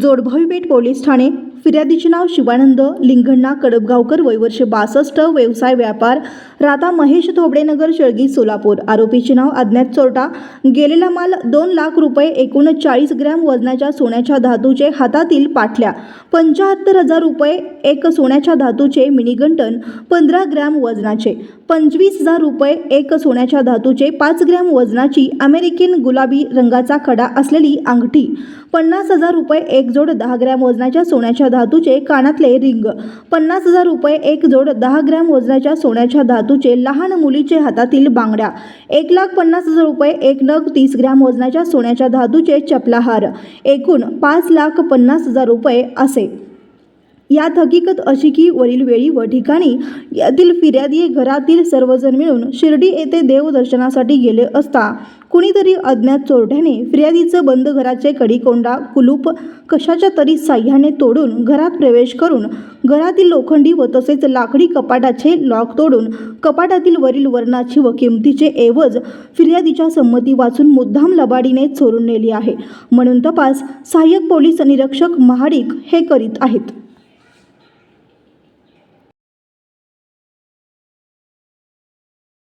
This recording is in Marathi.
जोडभावी पेठ पोलीस ठाणे। फिर्यादीचे नाव शिवानंद लिंगण्णा कडबगावकर, वय वर्ष 62, व्यवसाय व्यापार, राहता महेश थोबडेनगर, शेळगी, सोलापूर। आरोपीचे नाव अज्ञात चोरटा। गेलेला माल 2 लाख रुपये, एकूण 40 ग्रॅम वजनाच्या सोन्याच्या धातूचे हातातील पाटल्या, 75,000 रुपये, एक सोन्याच्या धातूचे मिनीगंटन 15 ग्रॅम वजनाचे, 25,000 रुपये, एक सोन्याच्या धातूचे 5 ग्रॅम वजनाची अमेरिकन गुलाबी रंगाचा खडा असलेली अंगठी, 50,000 रुपये, एक जोड 10 ग्रॅम वजनाच्या सोन्याच्या धातूचे कानातले रिंग, 50,000 रुपये, एक जोड 10 ग्रॅम वजनाच्या सोन्याच्या धातूचे लहान मुलीचे हातातील बांगड्या, 1,50,000 रुपये, एक नग 30 ग्रॅम वजनाच्या सोन्याच्या धातूचे चपलाहार, एकूण 5,50,000 रुपये असे। यात हकीकत अशी की वरील वेळी व ठिकाणी यातील फिर्यादी घरातील सर्वजण मिळून शिर्डी येथे देवदर्शनासाठी गेले असता कुणीतरी अज्ञात चोरट्याने फिर्यादीचं बंद घराचे कडी-कोंडा कुलूप कशाच्या तरी साह्याने तोडून घरात प्रवेश करून घरातील लोखंडी व तसेच लाकडी कपाटाचे लॉक तोडून कपाटातील वरील वर्णाची व किमतीचे ऐवज फिर्यादीच्या संमती वाचून मुद्दाम लबाडीने चोरून नेली आहे, म्हणून तपास सहाय्यक पोलीस निरीक्षक महाडिक हे करीत आहेत।